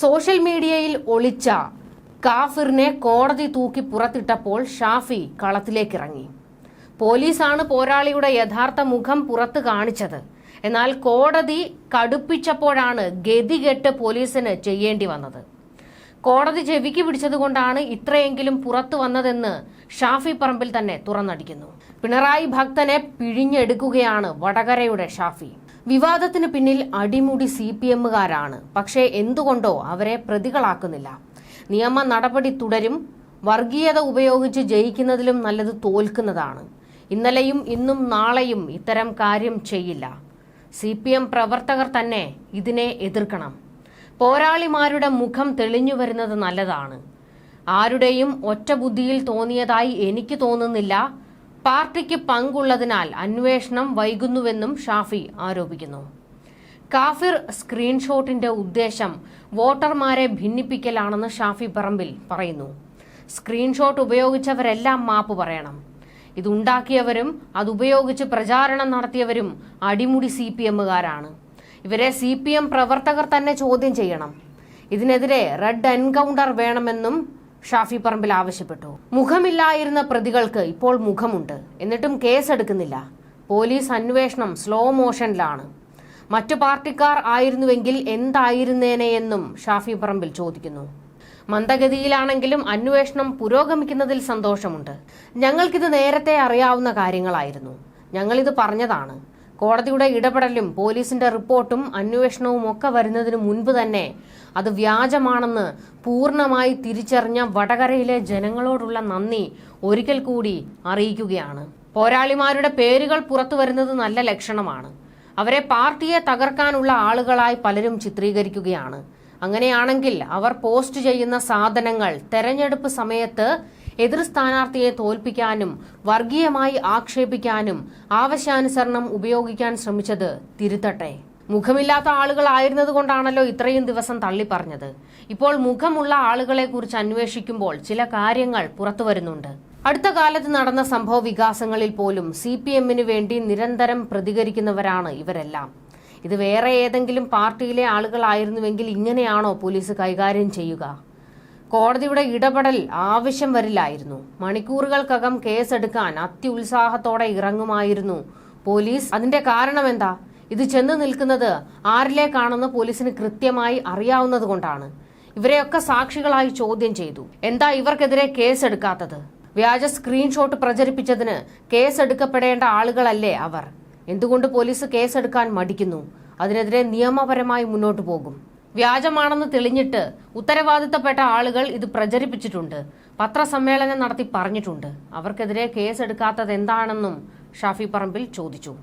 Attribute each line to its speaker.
Speaker 1: Social മീഡിയയിൽ ഒളിച്ച കാഫിറിനെ കോടതി തൂക്കി പുറത്തിട്ടപ്പോൾ ഷാഫി കളത്തിലേക്കിറങ്ങി. പോലീസാണ് പോരാളിയുടെ യഥാർത്ഥ മുഖം പുറത്ത് കാണിച്ചത്. എന്നാൽ കോടതി കടുപ്പിച്ചപ്പോഴാണ് ഗതികെട്ട് പോലീസിന് ചെയ്യേണ്ടി വന്നത്. കോടതി ചെവിക്ക് പിടിച്ചതുകൊണ്ടാണ് ഇത്രയെങ്കിലും പുറത്തു വന്നതെന്ന് ഷാഫി പറമ്പിൽ തന്നെ തുറന്നടിക്കുന്നു. പിണറായി ഭക്തനെ പിഴിഞ്ഞെടുക്കുകയാണ് വടകരയുടെ ഷാഫി. വിവാദത്തിന് പിന്നിൽ അടിമുടി CPMകാരാണ്. പക്ഷേ എന്തുകൊണ്ടോ അവരെ പ്രതികളാക്കുന്നില്ല. നിയമ നടപടി തുടരും. വർഗീയത ഉപയോഗിച്ച് ജയിക്കുന്നതിലും നല്ലത് തോൽക്കുന്നതാണ്. ഇന്നലെയും ഇന്നും നാളെയും ഇത്തരം കാര്യം ചെയ്യില്ല. CPM പ്രവർത്തകർ തന്നെ ഇതിനെ എതിർക്കണം. പോരാളിമാരുടെ മുഖം തെളിഞ്ഞു വരുന്നത് നല്ലതാണ്. ആരുടെയും ഒറ്റ ബുദ്ധിയിൽ തോന്നിയതായി എനിക്ക് തോന്നുന്നില്ല. പാർട്ടിക്ക് പങ്കുള്ളതിനാൽ അന്വേഷണം വൈകുന്നുവെന്നും ഷാഫി ആരോപിക്കുന്നു. കാഫിർ സ്ക്രീൻഷോട്ടിന്റെ ഉദ്ദേശം വോട്ടർമാരെ ഭിന്നിപ്പിക്കലാണെന്ന് ഷാഫി പറമ്പിൽ പറയുന്നു. സ്ക്രീൻഷോട്ട് ഉപയോഗിച്ചവരെല്ലാം മാപ്പ് പറയണം. ഇതുണ്ടാക്കിയവരും അതുപയോഗിച്ച് പ്രചാരണം നടത്തിയവരും അടിമുടി CPMകാരാണ്. ഇവരെ CPM പ്രവർത്തകർ തന്നെ ചോദ്യം ചെയ്യണം. ഇതിനെതിരെ റെഡ് എൻകൗണ്ടർ വേണമെന്നും ഷാഫി പറമ്പിൽ ആവശ്യപ്പെട്ടു. മുഖമില്ലായിരുന്ന പ്രതികൾക്ക് ഇപ്പോൾ മുഖമുണ്ട്. എന്നിട്ടും കേസെടുക്കുന്നില്ല. പോലീസ് അന്വേഷണം സ്ലോ മോഷനിലാണ്. മറ്റു പാർട്ടിക്കാർ ആയിരുന്നുവെങ്കിൽ എന്തായിരുന്നേനെയെന്നും ഷാഫി പറമ്പിൽ ചോദിക്കുന്നു. മന്ദഗതിയിലാണെങ്കിലും അന്വേഷണം പുരോഗമിക്കുന്നതിൽ സന്തോഷമുണ്ട്. ഞങ്ങൾക്കിത് നേരത്തെ അറിയാവുന്ന കാര്യങ്ങളായിരുന്നു. ഞങ്ങളിത് പറഞ്ഞതാണ്. കോടതിയുടെ ഇടപെടലും പോലീസിന്റെ റിപ്പോർട്ടും അന്വേഷണവും ഒക്കെ വരുന്നതിന് മുൻപ് തന്നെ അത് വ്യാജമാണെന്ന് പൂർണ്ണമായി തിരിച്ചറിഞ്ഞ വടകരയിലെ ജനങ്ങളോടുള്ള നന്ദി ഒരിക്കൽ കൂടി അറിയിക്കുകയാണ്. പോരാളിമാരുടെ പേരുകൾ പുറത്തു വരുന്നത് നല്ല ലക്ഷണമാണ്. അവരെ പാർട്ടിയെ തകർക്കാനുള്ള ആളുകളായി പലരും ചിത്രീകരിക്കുകയാണ്. അങ്ങനെയാണെങ്കിൽ അവർ പോസ്റ്റ് ചെയ്യുന്ന സാധനങ്ങൾ തെരഞ്ഞെടുപ്പ് സമയത്ത് എതിർ സ്ഥാനാർത്ഥിയെ തോൽപ്പിക്കാനും വർഗീയമായി ആക്ഷേപിക്കാനും ആവശ്യാനുസരണം ഉപയോഗിക്കാൻ ശ്രമിച്ചത് തിരുത്തട്ടെ. മുഖമില്ലാത്ത ആളുകളായിരുന്നതുകൊണ്ടാണല്ലോ ഇത്രയും ദിവസം തള്ളിപ്പറഞ്ഞത്. ഇപ്പോൾ മുഖമുള്ള ആളുകളെ കുറിച്ച് അന്വേഷിക്കുമ്പോൾ ചില കാര്യങ്ങൾ പുറത്തു വരുന്നുണ്ട്. അടുത്ത കാലത്ത് നടന്ന സംഭവ വികാസങ്ങളിൽ പോലും CPMന് വേണ്ടി നിരന്തരം പ്രതികരിക്കുന്നവരാണ് ഇവരെല്ലാം. ഇത് വേറെ ഏതെങ്കിലും പാർട്ടിയിലെ ആളുകളായിരുന്നുവെങ്കിൽ ഇങ്ങനെയാണോ പോലീസ് കൈകാര്യം ചെയ്യുക? കോടതിയുടെ ഇടപെടൽ ആവശ്യം വരില്ലായിരുന്നു. മണിക്കൂറുകൾക്കകം കേസെടുക്കാൻ അത്യുത്സാഹത്തോടെ ഇറങ്ങുമായിരുന്നു പോലീസ്. അതിന്റെ കാരണം എന്താ? ഇത് ചെന്ന് നിൽക്കുന്നത് ആരിലേക്കാണെന്ന് പോലീസിന് കൃത്യമായി അറിയാവുന്നത് കൊണ്ടാണ്. ഇവരെയൊക്കെ സാക്ഷികളായി ചോദ്യം ചെയ്തു. എന്താ ഇവർക്കെതിരെ കേസെടുക്കാത്തത്? വ്യാജ സ്ക്രീൻഷോട്ട് പ്രചരിപ്പിച്ചതിന് കേസെടുക്കപ്പെടേണ്ട ആളുകളല്ലേ അവർ? എന്തുകൊണ്ട് പോലീസ് കേസെടുക്കാൻ മടിക്കുന്നു? അതിനെതിരെ നിയമപരമായി മുന്നോട്ടു പോകും. വ്യാജമാണെന്ന് തെളിഞ്ഞിട്ട് ഉത്തരവാദിത്തപ്പെട്ട ആളുകൾ ഇത് പ്രചരിപ്പിച്ചിട്ടുണ്ട്. പത്രസമ്മേളനം നടത്തി പറഞ്ഞിട്ടുണ്ട്. അവർക്കെതിരെ കേസെടുക്കാത്തത് എന്താണെന്നും ഷാഫി പറമ്പിൽ ചോദിച്ചു.